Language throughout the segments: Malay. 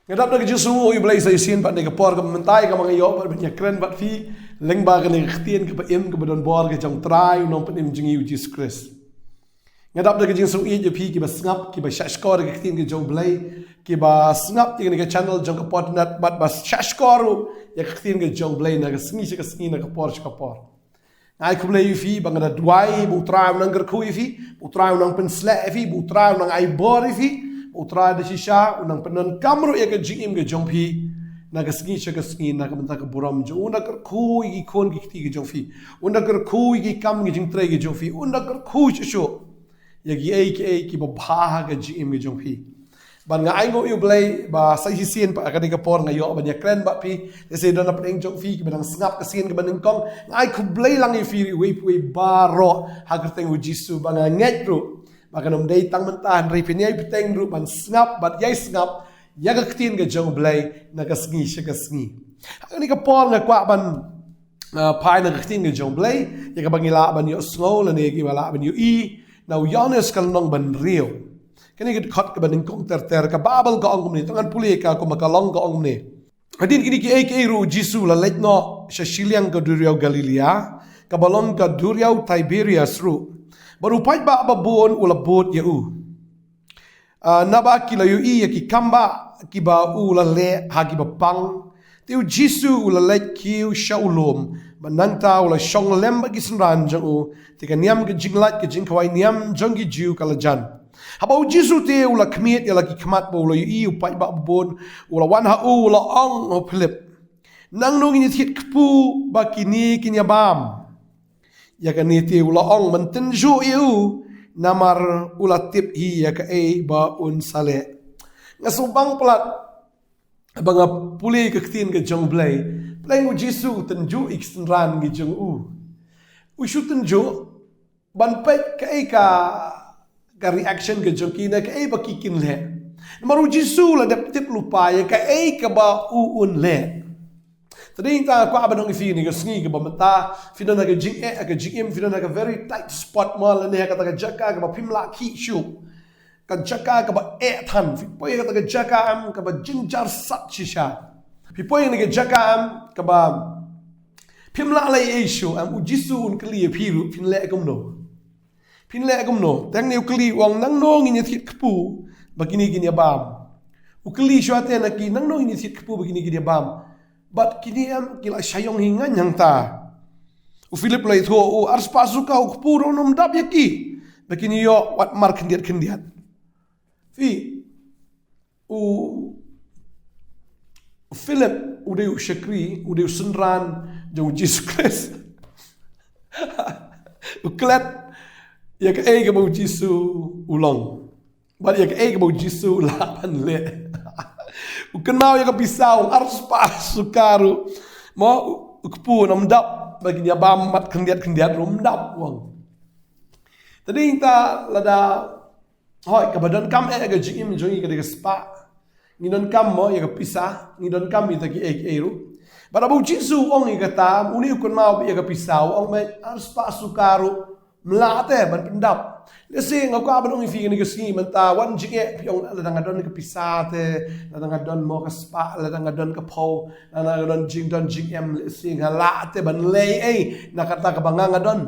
Ngadap na kajing sungo yu balay sa isin pat ni kapor ka mentay ka mga iyo pat banya kren pat fi leng ba ka ni ktien ka pa im ka badon bor ka jang try unong pat im jing yu Jesus Christ. Ngadap na kajing sungo yu pi ki ba sngap ki ba shashkor ka ktien ka jong balay ki ba sngap ti ka channel jong ka pot nat bat ba shashkor ya ka ktien ka jong balay na ka sngi si ka sngi na kapor si kapor. Ngai ku balay yu fi bang na dwai bu try unang gerku yu fi bu try unang pensle fi bu try unang ai bor yu fi utra de shisha unang penan kamro ya ka jingim ga jongpi na ka sngi cha ka sngi na ka menta ka buram jo una kar khu gi khon gi ti ga jongfi una kar khu gi kam gi jing tre gi jongfi una kar khu sho ya gi ai ki ba bha ga jingim ga jongfi ban nga ai ngo yu blai ba sai hi sien pa ka ni ka por nga yo ban ya kren ba pi de se don na peng jongfi ki ban snap ka sien ka ban kong ai ku blai lang i fi we ba ro ha ka teng u jisu ba nga nget ro Makan day tang mentahan repinyay piteng ru ban snap bat yay snap yaga ktin ga jong blay nagasngi siya gasngi. Ani ka Paul nga kwa ban pai nagaktin ga jong blay yaga bangila ban yo sngo la negi wala ban yo na uyanes kalnong ban rio. Kani ka khot ka ban kong ter ka babal ka ongum ni tangan puli ka ko makalong ka ongum ni. Adin kini ki ru Jisu la letno sa Siliang ka Duriao Galilea ka balon ka Duriao Tiberias ru. Baru pai ba babon ula bot ya u. Naba kila yu ya ki kamba ki ba ula le ha ki ba pang. Tiu Jisu ula le kiu shaulom. Bananta ula shong lemba ki senran jang u. Tika niam ke jinglat ke jing kawai niam jang ki jiu kalajan. Habau Jisu te ula kmiet ya lagi kemat ba ula yu pai ba babon ula wan ha u ula ong o pelip. Nang nung ini tit kepu ba kini bam. Ya kan niti ula ong mentenju iu namar ula tip hi ya ka ba un sale ngasubang plat abang puli ka ktin ka jong blay play u Jisu tenju iksenran gi jong u shu tenju ban pet ka reaction ka jong kina ka ba kikin le namar u Jisu la dap tip lupa ya ka ka ba un le Tadi ta ko abanong ifi ni gasngi ka bamata fina na ka jing ka jingim fina na ka very tight spot mo la ne ka ta ka jaka ka ba pimla ki shu ka jaka ka ba tan fi poy ka ta ka jaka am ka ba jinjar sat shisha fi poy ni ka jaka am ka ba pimla la shu am u Jisu un kli piru fin le gum no tang ne kli wang nang no ngi ni thit kpu bagini gini bam u kli shu ate na ki nang no ngi thit kpu bagini gini bam But kini am kila sayong hingan yang ta. U Philip lai tho u ars pasuka u puro nom dap yaki. Begini yo wat mar kendiat. Fi u Philip u de u shakri u de senran jong Jesus Christ. U klet ya ka ka bo Jisu ulong. But ya ka bo Jisu lapan le. Bukan mau yang pisau harus pas sukaru mau kepu namdap bagi dia bamat kendiat rumdap wang. Tadi kita lada hoi kebadan kam ga jingim jongi ga spa ngidon kam mo ya pisah ngidon kam ita ki eru. Pada bu Jisu ong ga tam uni ukun mau ya ga pisau ong me harus pas sukaru melate ban pendap. Lesi ngau ka banong ifi ni gasngi menta wan jinge piong la dangadon ke pisate la dangadon mo ka spa la dangadon ke pau la dangadon jingem lesi ngalate ban lei nakata ka bangangadon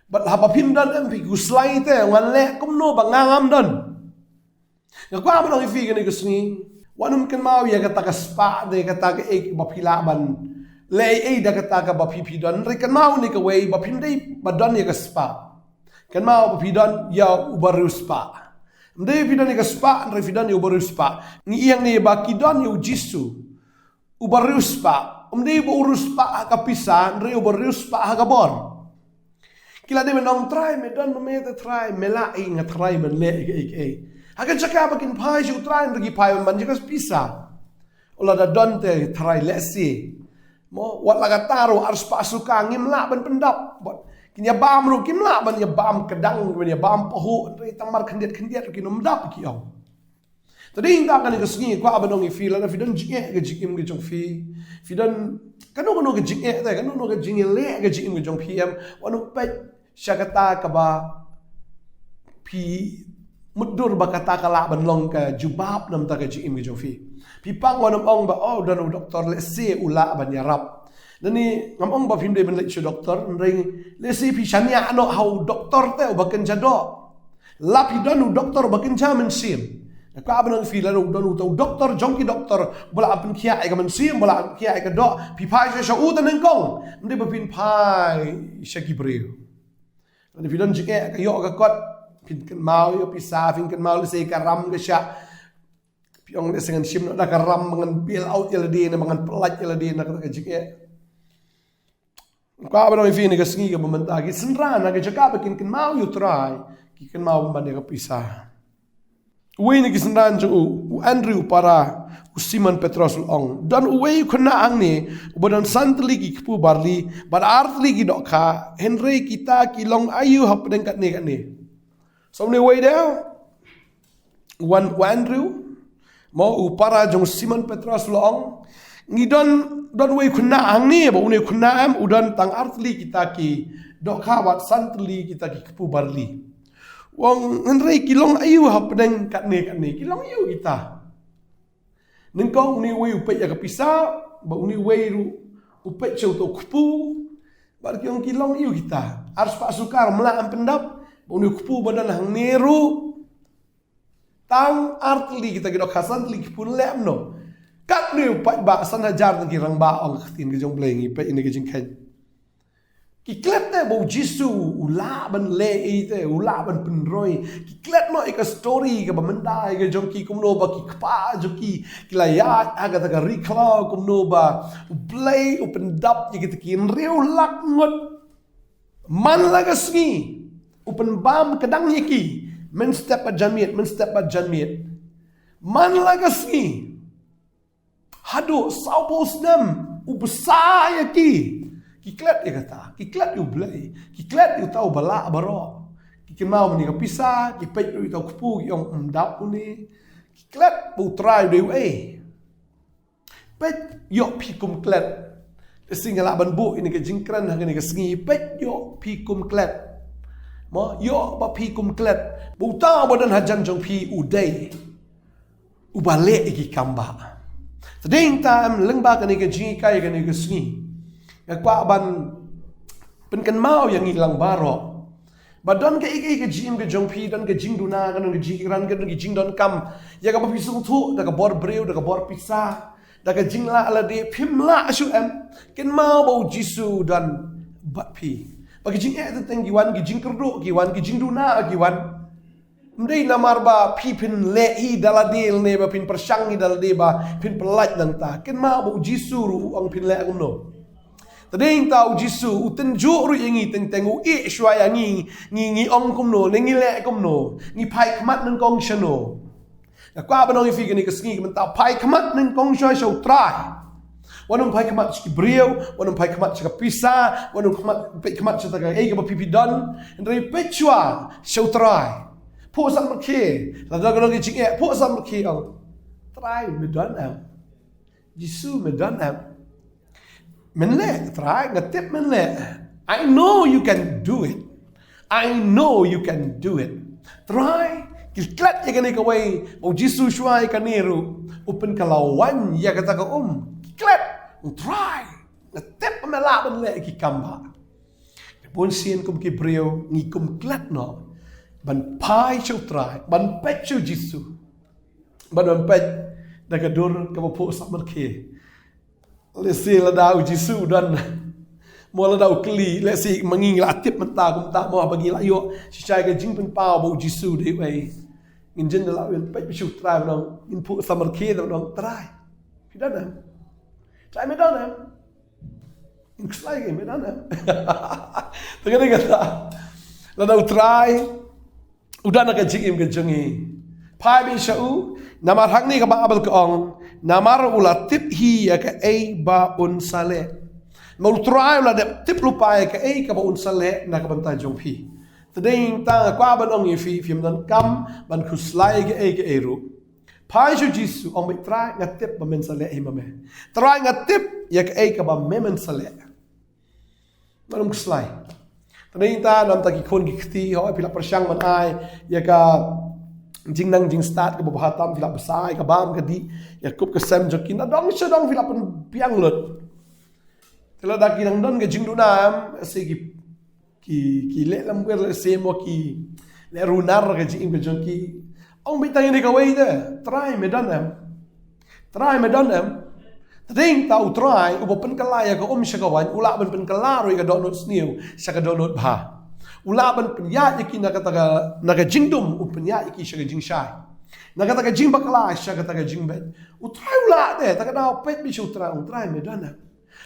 bat hapa pimdan em pi guslai te wan le kumno bangangam don ngau ka banong ifi ni gasngi wanum ken mau ya kata ka spa de kata ka bapila ban lei da kata ka bapipi don re kan mau ni ka wei bapindai badon ya ka spa kan mau pidon ya ubarus pa. Mde pidon ni kaspa, andre pidon ya ubarus pa. Ni iyang ni bakidon ya Jisu. Ubarus pa. Mde urus pa kapisa, andre ubarus pa hagabor. Kila de menong try medon memete try melai nga try men le Hagan chaka bakin pai ju try ndagi pai man jikas pisa. Ola da donte try lesi. Mo wat lagataro ars pa suka ngimla ban pendap. Kinya bam ru kimla ban ya bam kedang ban ya bam pahu ri tamar kendiat kinom dap ki au tadi inda kan gasngi ko abanong ifi la fidan jinge ga jikim ga jong fi fidan kanu ga jinge ta kanu ga jinge le ga jikim ga jong pm wanu pa shakata ka ba pi mudur bakata kala ban long ka jubab nam ta ka jim ke jofi pi pang wanam ong ba dan doktor le se ula ban yarap nani ngam ong ba phim de ban le chu doktor ring le se pi shania no hau doktor te bakan jado la pi danu doktor bakan jaman sim ka ban fi la danu to doktor jongki doktor bola apin kia ai ka man sim bola kia ai ka do pi pai sha u tan kong mde ba pin pai shaki breu nani fi dan jike ka yo ka kot pin kan mau yo pisah pin kan mau le se karam ke sya piong le sengan sim na karam mangan bil out ya de na mangan pelat ya de na ka jike ka ba no fi ni ka sngi ka mamanta ki senra na ka jaka ba kin kan mau yo try ki kan mau ban ka pisah we ni ki senra ju Andrew para Simon Petros ong dan we kena ang ni ubadan santli ki pu barli bar artli ki dokha Henry kita ki long ayu hap den kat ni so many way there one Andrew mo upara jong Simon Petros long ngi don way kuna ang ni ba une kuna am udan tang artli kita ki dokha wat santli kita ki pu barli wong Henry ki long ayu hap den kat ni ki long ayu kita nengkong ni way upet ya kapisa ba uni way upet chau to kupu ba kiong ki long ayu kita harus pak sukar mela am pendap uni kupu badan hang neru tang artli kita gidok hasan li pun lem no kat ni pat ba san hajar ki rang ba ong tin ki jong blengi pe ini ki jing khen ki klet te bo jisu ula ban le te ula ban penroi ki klet no ika story ka ba mendai ka jong ki kumno ba ki kpa jo ki la ya aga ta ka rikla kumno ba play open dap ki ki riu lak ngot man la ka sngi upen bam kedang yaki men step at jamiat man laga ski hado saupos nam ubesa yaki kiklat ya kata kiklat yu blai kiklat yu tau bala baro kikimau meni kapisa kipet yu tau kupu yang mdap uni kiklat bu try de pet yo pikum klat singala ban bu ini ke jingkran hang ni ke sngi pet yo pikum klat mo yo ba pi kum klet bu ta bodan hajan jong pi udai ubale iki kamba tading tam lengba kan ke ji kai kan ke sni ya kwa ban pen kan mau yang ilang baro badon ke iki ke jim ke jong pi dan ke jing duna kan ke jing ran kan ke jing don kam ya ka ba pi sung thu da ka bor breu da ka bor pisa da ka jing la ala de phim la su em ken mau bo jisu dan bat pi bagi jing tu teng giwan gi jing kerdo giwan gi jing duna giwan mdei namar ba pipin lehi daladil ne ba pin persangi dalade ba pin pelat nang ta ken ma bu jisuru ang pin le no tading tau jisu uten ju ru yangi teng teng u e shwa yangi ngi ong kum no ngi le kum no ngi pai kmat nang kong shano ya kwa ba no fi ni ka sngi man ta pai kmat nang kong shwa shau try wanum pai kamat chiki brio wanum pai kamat chika pisa wanum pai kamat chika ka pipi don ndrei pechua shautrai po sam ke la da ga chiki po sam ke ang try me don am jisu me don am men le try ngatip men le I know you can do it try kiklat ya kani kawai o jisu shwai kaniru open kalawan ya kata ka kiklat try ngatep mela ban le ki kamba pun sien kum ki brio ngi kum klat no ban pai chu try ban pet chu jisu ban pet da ka dur ka po samar ke le se la dau jisu dan mo la dau kli le si mangi la tip menta kum ta mo bagi la yo si chai ka jing pen pa bo jisu de wei in jin la wen pet chu try no in po samar ke no try pidan try me dana. Inks lagi me dana. Tengah kata. Lalu try. Udah nak jingim ke jengi. Pai bi shau namar hang ni ka ba abal ka ong. Namar ula tip hi ya ka ai ba un sale. Mau try ula de tip lupa ya ka ai ka ba un sale na ka banta jong pi. Tading ta kwa ban ong fi dan kam ban kuslai ke ai ke eru. Pai ju jisu ong me try ngatip ba men sale mame. Try ngatip ya ka ai ka ba men sale. Manum kuslai. Tading ta nam ta ki kon ki khti ho pila persyang man ai ya ka jing nang jing start ke bahatam vila besai ke bam ke di Yakub ke Sem jokin dong sedang vila pen piang lut kalau dah kinang don ke jing dunam segi ki le lam ber semo ki le runar ke jing ke jonki ong bitang ini kawai de try medanam Ring tau try ubo pen kalaya ka syakawan ula ban pen kalaro ka donut sniu syaka donut bha ula ban pen ya iki naga jingdum u pen ya iki syaka jing shai naga taga jing bakala syaka taga jing bet u try ula de taga da pet bi try medana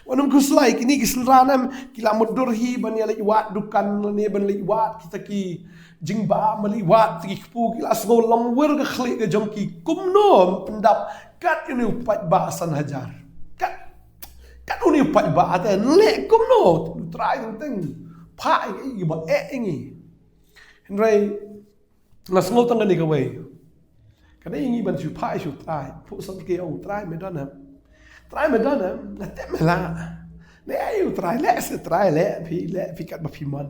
wanum kuslai kini kisranam kila mudurhi ban ya liwat dukan ne ban liwat kita ki jing ba maliwat ki pu kila sgol lam wer ka khli ka jongki kumnom pendap kat ini upat ba'asan hajar kat uni upat ba'atan lek kumno try ting pa i ba ingi henry nas ngol tang ni ka way kada ingi ban su pa su try pu sam ke on try medana na temela ne ayu try le pi kat ba pi man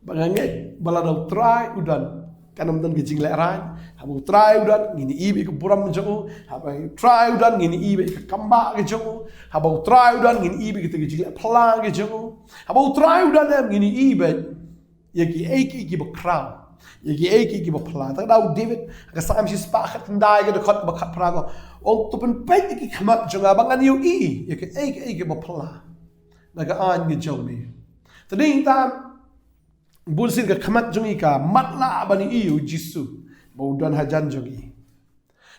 banganget balado try udan kanam dan gijing leran habu try udan ngini ibe ke buram jongo habu try udan ngini ibe ke kamba ke jongo habu try udan ngini ibe ke gijing plang ke jongo habu try udan ngini ibe yaki eki ki bakram yaki eki ki bapla ta daw David ka sam si spakhat ndai ke khot bakhat prago on tupen pet ki khamat jonga bangan yu i yaki eki bapla naga an ge jongi tading tam Bulsin ka khamat jongi ka matla bani iu jisu baudan hajan jongi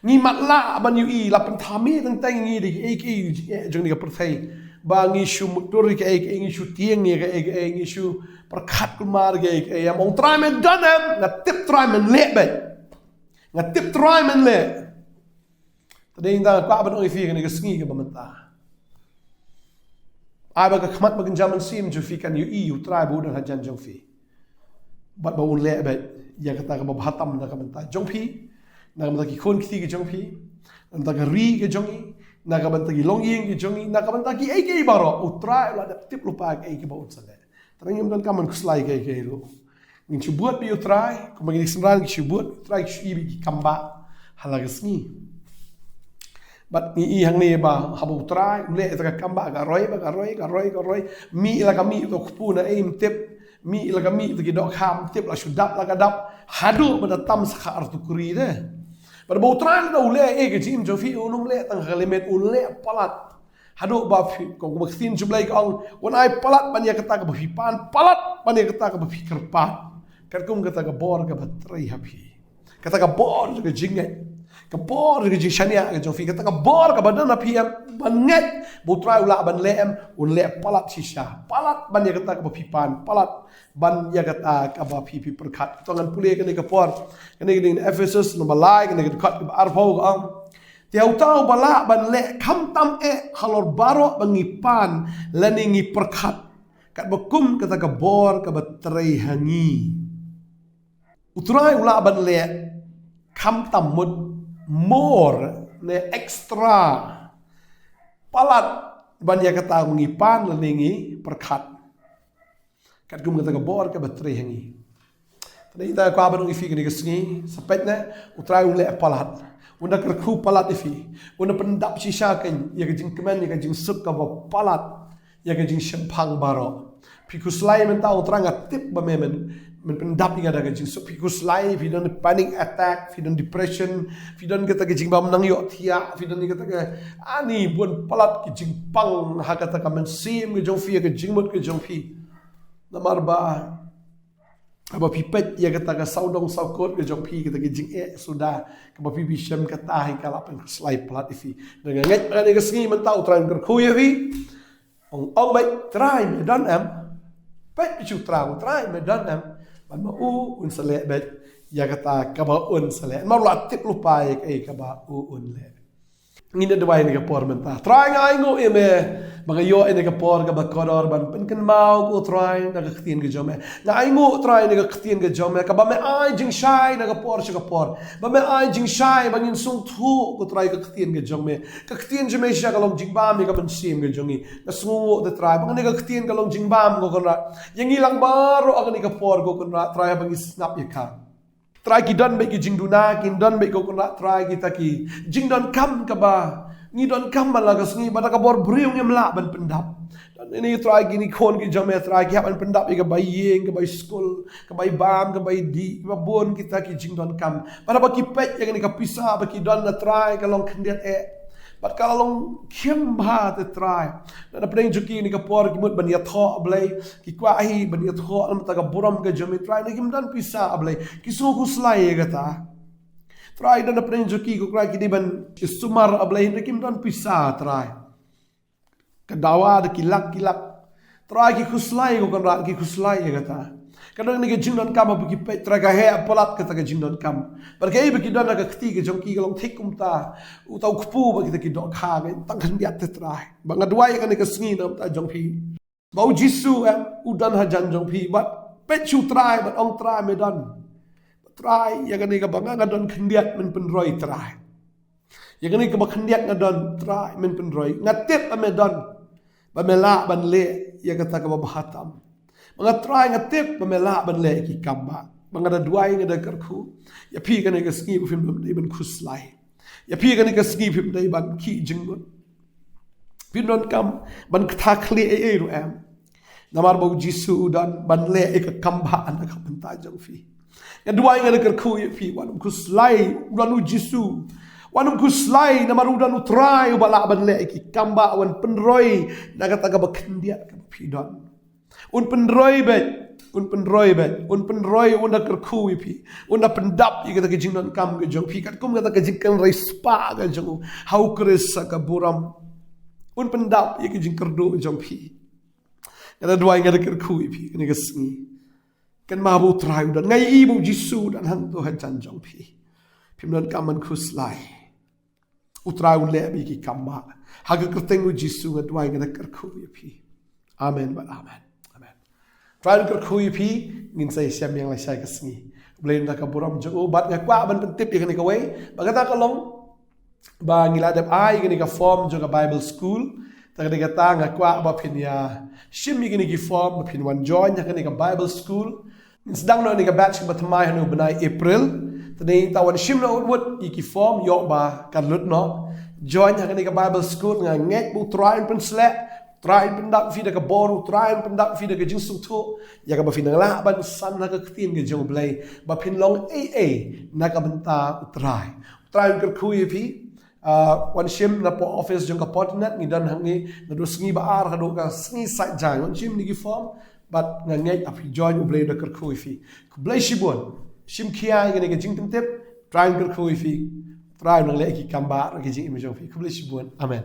ni matla bani i lapan thami tang tang ni di ek jongi ka perthai ba ngi shu mutur ka ek ngi shu tieng ni ka ek ngi shu perkhat kumar ka ek ya mong try men danam na tip try men lebe na tip try men le tading da ka ban oi fi ka ni ka sngi ka bamanta ai ba ka khamat ba kan jaman sim ju fi kan yu iu try baudan hajan jong fi bat ba un le bet ya kata ka bahatam na ka banta jongpi na ka ki khon ki jongpi na ka ri ke jongi na ka banta ki longying ke jongi na ka banta ki ai ke baro utra la da tip lupa ke ba utsale terang dan kaman kuslai ke lu ngin chubuat bi utrai ko magi simran ki chubuat utrai ki bi kamba halagasni bat ni hang ne ba habu utrai le ta kamba ga roi mi la ka mi to khupuna aim tip mi ilaga mi tegi dok ham tip la sudap la gadap hadu pada tam sakha artu kuri de pada bautran da ule ke jim jofi unum le tang halemet ule palat hadu ba fi ko baksin jublai kong wan ai palat ban ya kata ka bi pan palat ban ya kata ka bi kerpat kerkum kata ka bor ka batrai habi kata ka bor ka jinget ka bor ka jishania ka jofi kata ka bor ka badan api banget butrai ula ban lem ule palat shisha palat ban ya kata ka bi pan palat ban ya kata ka ba pipi perkat tongan pule ka ni ka por ka ni in Ephesus no balai ka ni ka kat ka arpo ang tiau tau bala ban le kham tam halor baro bangipan laningi perkat kat bakum kata ka bor ka batrai hangi utrai ula ban le kham tam mud more ne extra palat ban ya kata bangipan laningi perkat kat gum kata ka bor ka batrai hangi tadi kita ko abang ifi ka ni ka sngi sapetna utrai ule palat unda kerku palat ifi unda pendap sisa kan ya ka jing kemen ya ka jing sup ka ba palat ya ka jing shempang baro pikus lai men tau tranga tip ba men pendap inga da ka jing sup pikus lai fi don panic attack fi don depression fi don kata ka jing ba menang yo tia fi don kata ka ani buan palat ki jing pang ha kata ka men sim ke jong fi ka jing mut ke jong fi namar ba aba pipet ya kata ka saudong saukot ke jong pi kata ke jing sudah ka ba pi bisem kata hi kala pen slide plat ifi dengan nget kan ke sengi mentau tran ker khu ya fi ong bai try me dan am pet chu trang try me dan am ban ma un sale bet ya kata ka ba un sale ma la tip lupa ka ba un le ngina de wai ni ka por menta try ngai ngo me mga yo ini ka por ka bakodor ban pen kan mau ko try na ka ktien ka jome na ai ngo try na ka ktien ka jome ka ba me ai jing shai na ka por ba me ai jing shai bangin sung thu ko try ka ktien ka jome sha ka long jing ba mi ka ban sim ka jongi na sungu de try bang ni ka ktien ka long jing ba ko konra yang ilang baro agani ka por ko konra try bang snap ya ka Try ki don be ki jing duna kin don be ko kona try kita ki jing don kam ka ba ngi don kam malagas ngi bata ka bor briung em la ban pendap. Dan ini try gini kon ki jame try ki ban pendap ka bai yeng ka bai school ka bai bam ka bai di ka bon kita ki jing don kam. Pada ba ki pet yang ni ka pisa ba ki don na try ka long kendiat But kalau long kiem ba te try. Dan apa yang juki ni kapor ki mut bania tho ablay ki kwahi bania tho am ta ka buram ka jami try ni kim dan pisa ablay ki so ku slai kata. Try dan apa yang juki ku krai ki di ban sumar ablay ni kim dan pisa try. Kadawa de kilak. Try ki ku slai ku kan rat ki ku slai kata. Kadang ni ke jingdon kam abu ki pet traga he apolat kata ke jingdon kam. Perkai bagi don aga keti ke jongki galong thikum ta utau kupu bagi ta ki dok kha ke tangkan dia te trai. Banga duai kan ke sngi nam ta jongpi. Bau jisu udan hajan jongpi bat pet chu trai bat ong trai medan. Trai ya kan ke banga ngadon khendiat men penroi trai. Ya kan ke bakhendiat ngadon trai men penroi ngatep medan. Bamela ban le ya kata ke bahatam. Mga try ngatip pamela ban le ki kamba. Mga da duai nga da karku. Ya pi kan ka ski bu film dai ban khuslai. Ya pi kan ka ski film dai ban ki jingun. Pinon kam ban kta khli ru am. Namar bau jisu dan ban le ka kamba an ka panta jang fi. Ya duai nga da karku ya pi wanum khuslai udanu jisu. Wanum khuslai namar udanu try bala ban le ki kamba wan penroi naga taga bakendia ka pi don. Un penroi bet unda kerku ipi unda pendap i kata ke jingnon kam ke jong pi kat kum kata ke jingkan rai spa ke jong hau kris ka buram un pendap i ke jing kerdo jong pi kata dua ngada kerku ipi kene ke sngi kan mabu trai dan ngai ibu jisu dan hantu hajan jong pi pimnon kaman khuslai utrai un le bi ki kamba haga kertengu jisu ngada dua ngada kerku ipi amen ba amen. Try untuk kui pi ngin saya siam yang saya kesini. Belain tak kaburam jo bat ngakwa ban pentip yang ni kawai. Bagata kalong ba ngiladap ai gini ka form jo ka Bible school. Tak ni kata ngakwa ba pin ya shim gini ki form ba pin wan join ya ka Bible school. Sedang no ni ka batch ba thamai hanu benai April. Tani tawan shim no wood ki form yo ba kan lut no. Join ya ka Bible school ngek bu try pen select. Try pendak fi ka boru, try pendak fi ka jingsung tu. Ya ka ba fi la ban san na ka ktin ke jong blai. Ba pin long na ka benta try. Try ka kui pi. Wan shim na po office jong ka potnet ni dan hangi na do sngi ba ar ka do ka sngi site jai. Wan shim ni ki form but nga ngai api join u blai da ka kui fi. Ku blai shibon. Shim kia ngene ka jing tip try ka kui fi. Try nang le ki kamba ka jing imajong fi. Ku blai shibon. Amen.